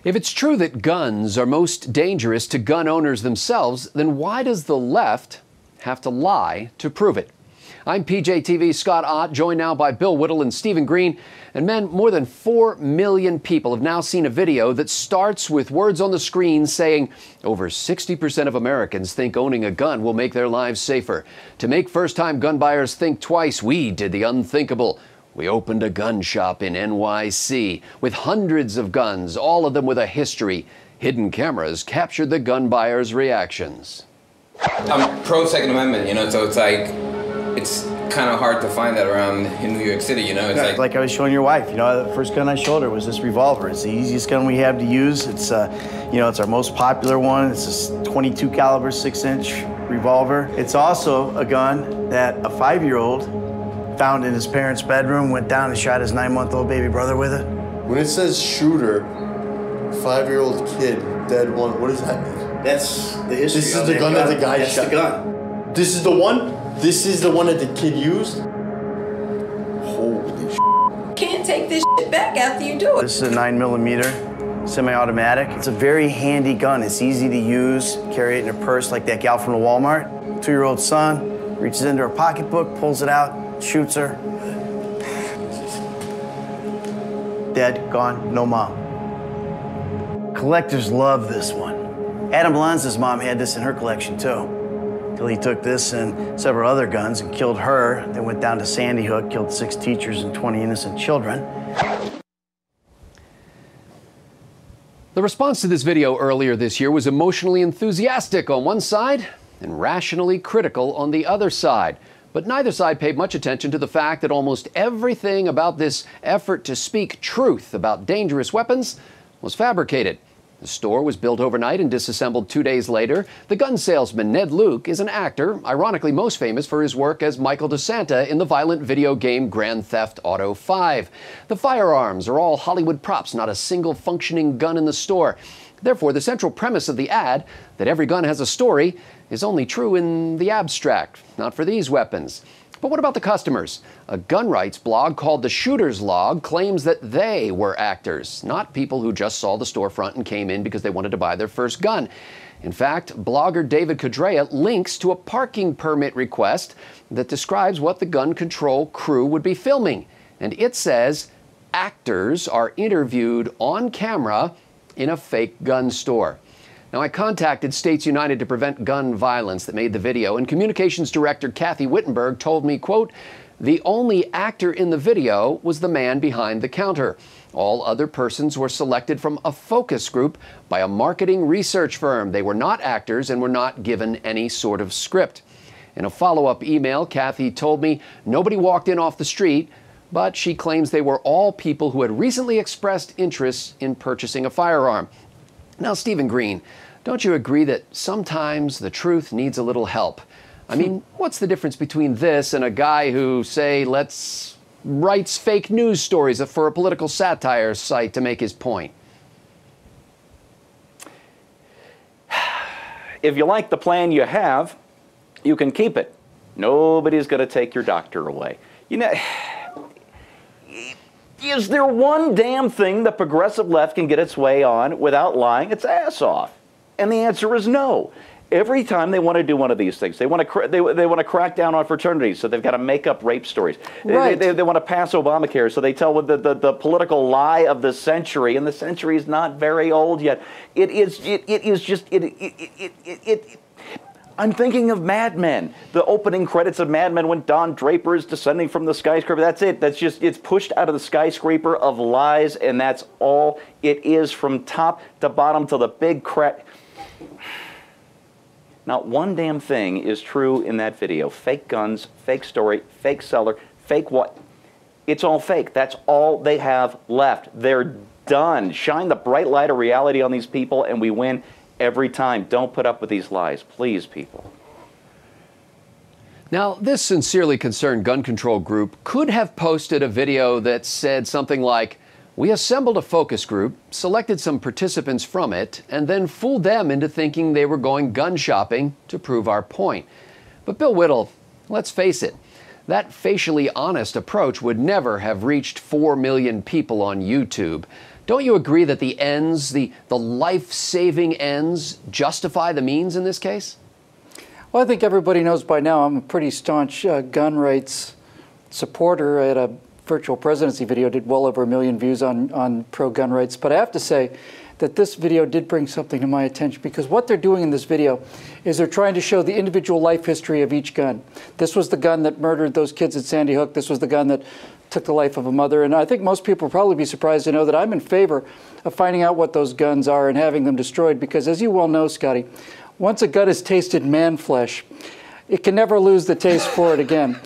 If it's true that guns are most dangerous to gun owners themselves, then why does the left have to lie to prove it? I'm PJTV's Scott Ott, joined now by Bill Whittle and Stephen Green. And men, more than 4 million people have now seen a video that starts with words on the screen saying over 60% of Americans think owning a gun will make their lives safer. To make first-time gun buyers think twice, we did the unthinkable. We opened a gun shop in NYC with hundreds of guns, all of them with a history. Hidden cameras captured the gun buyers' reactions. I'm pro Second Amendment, so it's like, it's kind of hard to find that around in New York City, It's like I was showing your wife, the first gun I showed her was this revolver. It's the easiest gun we have to use. It's, it's our most popular one. It's a 22 caliber 6-inch revolver. It's also a gun that a 5-year-old found in his parents' bedroom, went down and shot his 9-month-old baby brother with it. When it says shooter, 5-year-old kid, dead one, what does that mean? That's the history. This is the gun that the guy shot. That's the gun. This is the one? This is the one that the kid used? Holy shit. Can't take this shit back after you do it. This is a 9mm semi-automatic. It's a very handy gun. It's easy to use. Carry it in a purse like that gal from the Walmart. 2-year-old son reaches into her pocketbook, pulls it out, shoots her. Dead, gone, no mom. Collectors love this one. Adam Lanza's mom had this in her collection too. Till he took this and several other guns and killed her. Then went down to Sandy Hook, killed 6 teachers and 20 innocent children. The response to this video earlier this year was emotionally enthusiastic on one side and rationally critical on the other side. But neither side paid much attention to the fact that almost everything about this effort to speak truth about dangerous weapons was fabricated. The store was built overnight and disassembled 2 days later. The gun salesman Ned Luke is an actor, ironically most famous for his work as Michael DeSanta in the violent video game Grand Theft Auto 5. The firearms are all Hollywood props, not a single functioning gun in the store. Therefore, the central premise of the ad, that every gun has a story, is only true in the abstract, not for these weapons. But what about the customers? A gun rights blog called The Shooter's Log claims that they were actors, not people who just saw the storefront and came in because they wanted to buy their first gun. In fact, blogger David Codrea links to a parking permit request that describes what the gun control crew would be filming. And it says actors are interviewed on camera in a fake gun store. Now, I contacted States United to Prevent Gun Violence that made the video, and communications director Kathy Wittenberg told me, quote, the only actor in the video was the man behind the counter. All other persons were selected from a focus group by a marketing research firm. They were not actors and were not given any sort of script. In a follow-up email, Kathy told me nobody walked in off the street, but she claims they were all people who had recently expressed interest in purchasing a firearm. Now, Stephen Green, don't you agree that sometimes the truth needs a little help? I mean, what's the difference between this and a guy who, say, writes fake news stories for a political satire site to make his point? If you like the plan you have, you can keep it. Nobody's going to take your doctor away. Is there one damn thing the progressive left can get its way on without lying its ass off? And the answer is no. Every time they want to do one of these things, they want to crack down on fraternities, so they've got to make up rape stories. Right. They want to pass Obamacare, so they tell the political lie of the century, and the century is not very old yet. I'm thinking of Mad Men. The opening credits of Mad Men when Don Draper is descending from the skyscraper. That's it. It's pushed out of the skyscraper of lies, and that's all it is from top to bottom to the big crack. Not one damn thing is true in that video. Fake guns, fake story, fake seller, fake what? It's all fake. That's all they have left. They're done. Shine the bright light of reality on these people, and we win every time. Don't put up with these lies, please, people. Now, this sincerely concerned gun control group could have posted a video that said something like, we assembled a focus group, selected some participants from it, and then fooled them into thinking they were going gun shopping to prove our point. But Bill Whittle, let's face it, that facially honest approach would never have reached 4 million people on YouTube. Don't you agree that the ends, the life-saving ends, justify the means in this case? Well, I think everybody knows by now I'm a pretty staunch gun rights supporter. I had a virtual presidency video, did well over 1 million views on pro-gun rights. But I have to say that this video did bring something to my attention, because what they're doing in this video is they're trying to show the individual life history of each gun. This was the gun that murdered those kids at Sandy Hook. This was the gun that took the life of a mother. And I think most people will probably be surprised to know that I'm in favor of finding out what those guns are and having them destroyed, because as you well know, Scotty, once a gun has tasted man flesh, it can never lose the taste for it again.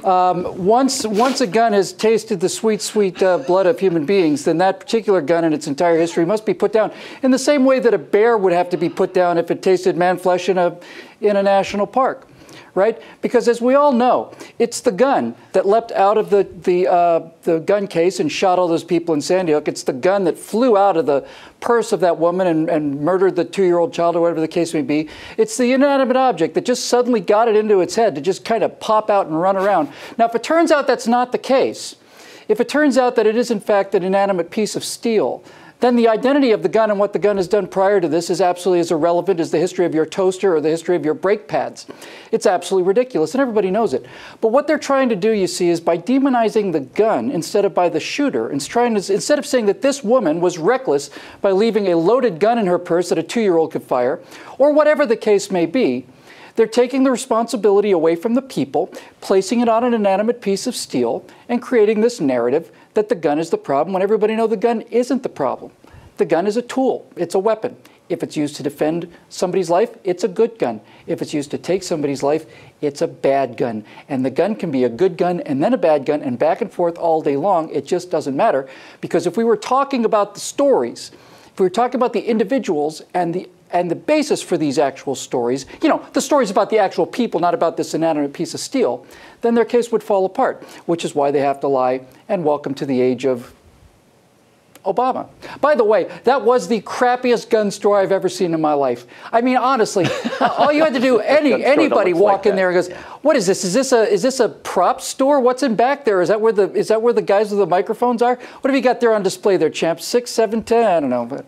Once a gun has tasted the sweet, sweet blood of human beings, then that particular gun and its entire history must be put down in the same way that a bear would have to be put down if it tasted man flesh in a national park. Right? Because as we all know, it's the gun that leapt out of the gun case and shot all those people in Sandy Hook. It's the gun that flew out of the purse of that woman and murdered the 2-year-old child, or whatever the case may be. It's the inanimate object that just suddenly got it into its head to just kind of pop out and run around. Now, if it turns out that's not the case, if it turns out that it is in fact an inanimate piece of steel, then the identity of the gun and what the gun has done prior to this is absolutely as irrelevant as the history of your toaster or the history of your brake pads. It's absolutely ridiculous, and everybody knows it. But what they're trying to do, you see, is by demonizing the gun instead of by the shooter, instead of saying that this woman was reckless by leaving a loaded gun in her purse that a 2-year-old could fire, or whatever the case may be, they're taking the responsibility away from the people, placing it on an inanimate piece of steel, and creating this narrative that the gun is the problem, when everybody knows the gun isn't the problem. The gun is a tool. It's a weapon. If it's used to defend somebody's life, it's a good gun. If it's used to take somebody's life, it's a bad gun. And the gun can be a good gun and then a bad gun and back and forth all day long. It just doesn't matter. Because if we were talking about the stories, if we were talking about the individuals and the basis for these actual stories, you know, the stories about the actual people, not about this inanimate piece of steel, then their case would fall apart, which is why they have to lie and welcome to the age of Obama. By the way, that was the crappiest gun store I've ever seen in my life. I mean, honestly, all you had to do, anybody walk in there and goes, "What is this? Is this a prop store? What's in back there? Is that where the guys with the microphones are? What have you got there on display there, champ? 6, 7, 10? I don't know." But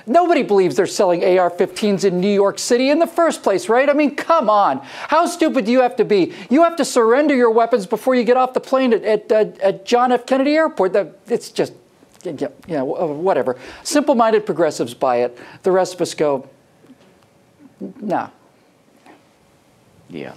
nobody believes they're selling AR-15s in New York City in the first place, right? I mean, come on. How stupid do you have to be? You have to surrender your weapons before you get off the plane at John F. Kennedy Airport. It's just, yeah, whatever. Simple-minded progressives buy it. The rest of us go, nah. Yeah.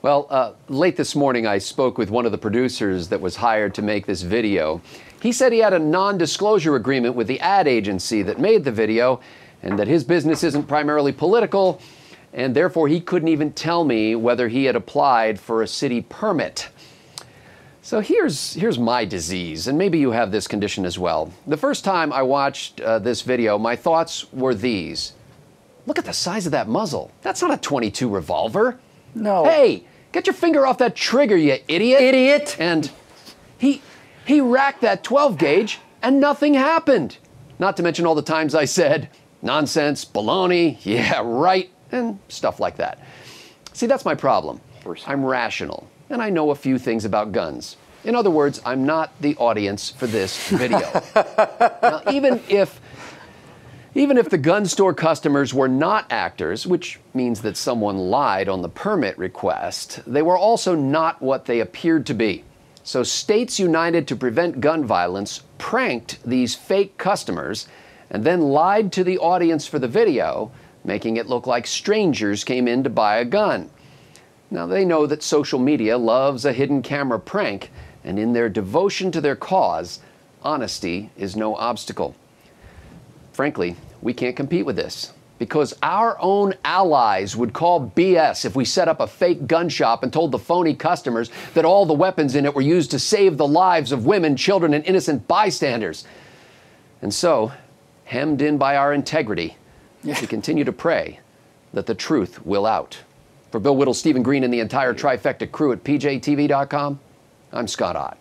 Well, late this morning, I spoke with one of the producers that was hired to make this video. He said he had a non-disclosure agreement with the ad agency that made the video, and that his business isn't primarily political, and therefore he couldn't even tell me whether he had applied for a city permit. So here's my disease, and maybe you have this condition as well. The first time I watched this video, my thoughts were these. Look at the size of that muzzle. That's not a .22 revolver. No. Hey, get your finger off that trigger, you idiot. Idiot. And he racked that 12 gauge and nothing happened. Not to mention all the times I said, nonsense, baloney, yeah, right, and stuff like that. See, that's my problem. I'm rational, and I know a few things about guns. In other words, I'm not the audience for this video. Now, even if the gun store customers were not actors, which means that someone lied on the permit request, they were also not what they appeared to be. So States United to Prevent Gun Violence pranked these fake customers and then lied to the audience for the video, making it look like strangers came in to buy a gun. Now, they know that social media loves a hidden camera prank, and in their devotion to their cause, honesty is no obstacle. Frankly, we can't compete with this, because our own allies would call BS if we set up a fake gun shop and told the phony customers that all the weapons in it were used to save the lives of women, children, and innocent bystanders. And so, hemmed in by our integrity, we continue to pray that the truth will out. For Bill Whittle, Stephen Green, and the entire trifecta crew at PJTV.com, I'm Scott Ott.